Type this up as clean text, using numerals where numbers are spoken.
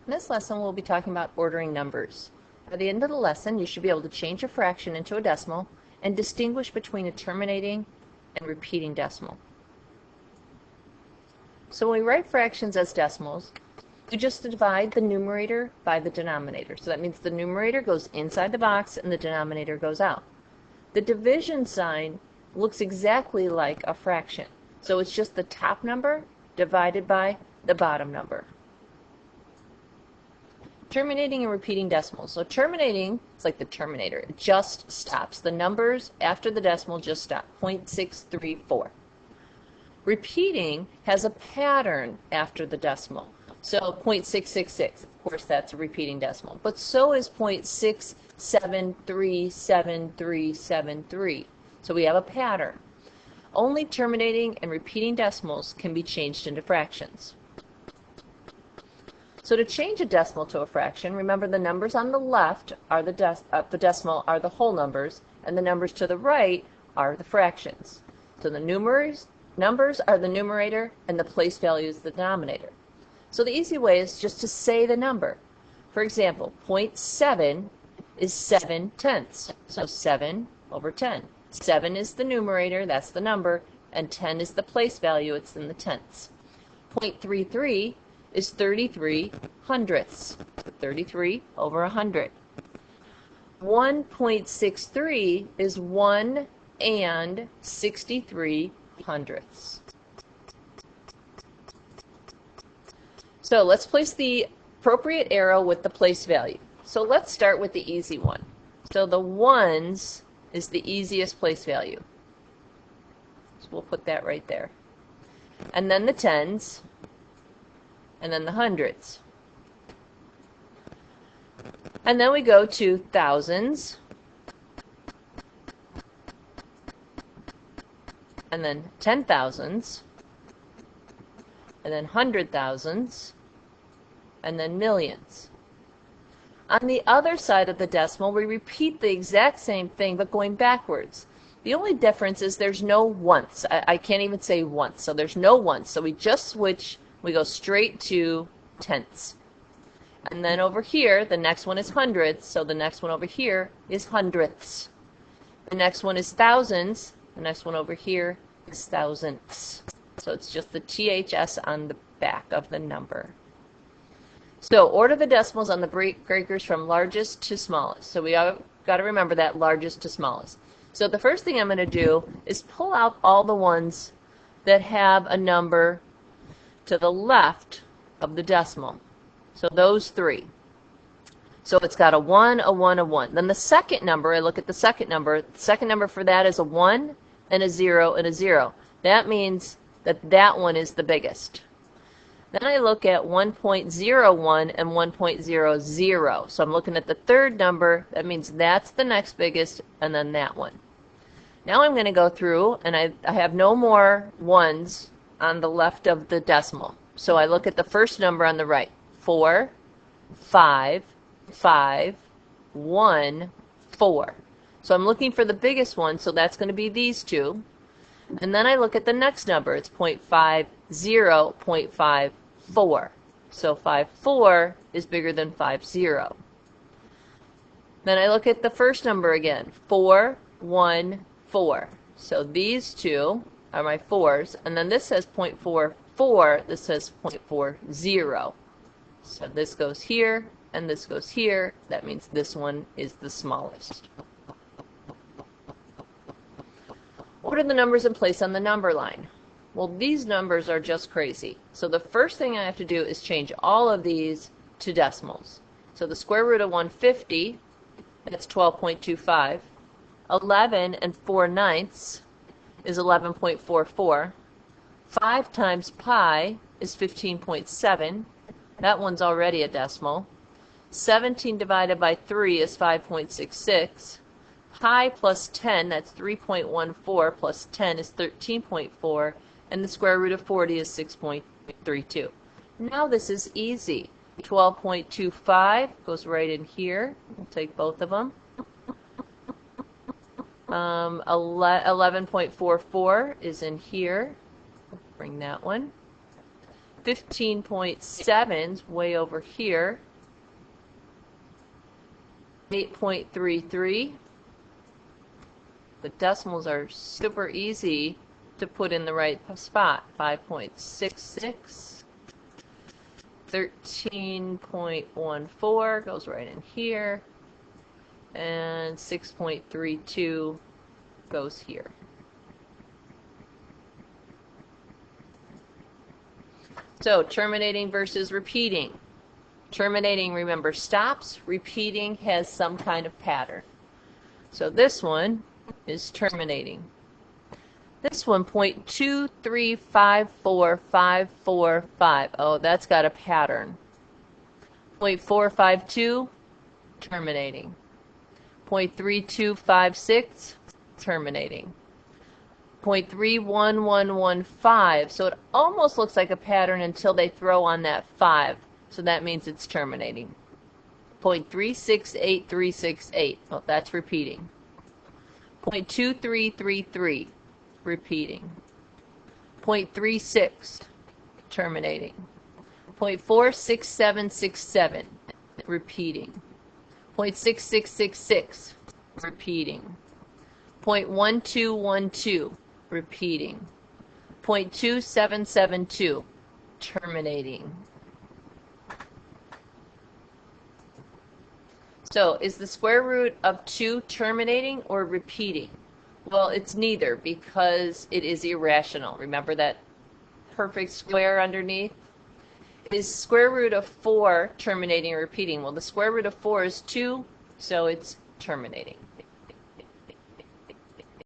In this lesson, we'll be talking about ordering numbers. By the end of the lesson, you should be able to change a fraction into a decimal and distinguish between a terminating and repeating decimal. So when we write fractions as decimals, we just divide the numerator by the denominator. So that means the numerator goes inside the box and the denominator goes out. The division sign looks exactly like a fraction. So it's just the top number divided by the bottom number. Terminating and repeating decimals. So terminating, it's like the Terminator. It just stops. The numbers after the decimal just stop. 0.634. Repeating has a pattern after the decimal. So 0.666. Of course, that's a repeating decimal. But so is 0.67377373. So we have a pattern. Only terminating and repeating decimals can be changed into fractions. So to change a decimal to a fraction, remember the numbers on the left are the decimal are the whole numbers, and the numbers to the right are the fractions. So the numbers are the numerator, and the place value is the denominator. So the easy way is just to say the number. For example, 0.7 is 7/10. So 7 over 10. 7 is the numerator, that's the number, and 10 is the place value, it's in the tenths. 0.33 is 33 hundredths. 33 over 100. 1.63 is 1 and 63 hundredths. So let's place the appropriate arrow with the place value. So let's start with the easy one. So the ones is the easiest place value. So we'll put that right there. And then the tens, and then the hundreds. And then we go to thousands, and then 10,000s, and then 100,000s, and then millions. On the other side of the decimal, we repeat the exact same thing, but going backwards. The only difference is there's no once. I can't even say once, so there's no once. So we just switch, we go straight to tenths. And then over here, the next one is hundredths, so the next one over here is hundredths. The next one is thousands, the next one over here is thousandths. So it's just the THS on the back of the number. So order the decimals on the breakers from largest to smallest. So we got to remember that largest to smallest. So the first thing I'm going to do is pull out all the ones that have a number to the left of the decimal. So those three. So it's got a 1, a 1, a 1. Then the second number, I look at the second number. The second number for that is a 1 and a 0 and a 0. That means that that one is the biggest. Then I look at 1.01 and 1.00. So I'm looking at the third number. That means that's the next biggest, and then that one. Now I'm going to go through, and I have no more ones on the left of the decimal. So I look at the first number on the right. 4, 5, 5, 1, 4. So I'm looking for the biggest one, so that's going to be these two. And then I look at the next number. It's 0.50, 0.54. So 54 is bigger than 50. Then I look at the first number again. 4, 1, 4. So these two are my 4s. And then this says 0.44. This says 0.40. So this goes here, and this goes here. That means this one is the smallest. What are the numbers in place on the number line? Well, these numbers are just crazy. So the first thing I have to do is change all of these to decimals. So the square root of 150, that's 12.25. 11 and 4/9 is 11.44. 5 times pi is 15.7. That one's already a decimal. 17 divided by 3 is 5.66. Pi plus 10, that's 3.14, plus 10 is 13.4, and the square root of 40 is 6.32. Now this is easy. 12.25 goes right in here. We'll take both of them. 11.44 is in here. Bring that one. 15.7's way over here. 8.33. The decimals are super easy to put in the right spot. 5.66. 13.14 goes right in here. And 6.32 goes here. So terminating versus repeating. Terminating, remember, stops. Repeating has some kind of pattern. So this one is terminating. This one, 0.2354545. Oh, that's got a pattern. 0.452, terminating. 0.3256, terminating. 0.31115. So it almost looks like a pattern until they throw on that 5. So that means it's terminating. 0.368368. Oh, that's repeating. 0.2333. Repeating. 0.36. Terminating. 0.46767. Repeating. 0.6666. Repeating. 0.1212. Repeating. 0.2772. Terminating. So, is the square root of 2 terminating or repeating? Well, it's neither, because it is irrational. Remember that perfect square underneath? Is square root of 4 terminating or repeating? Well, the square root of 4 is 2, so it's terminating.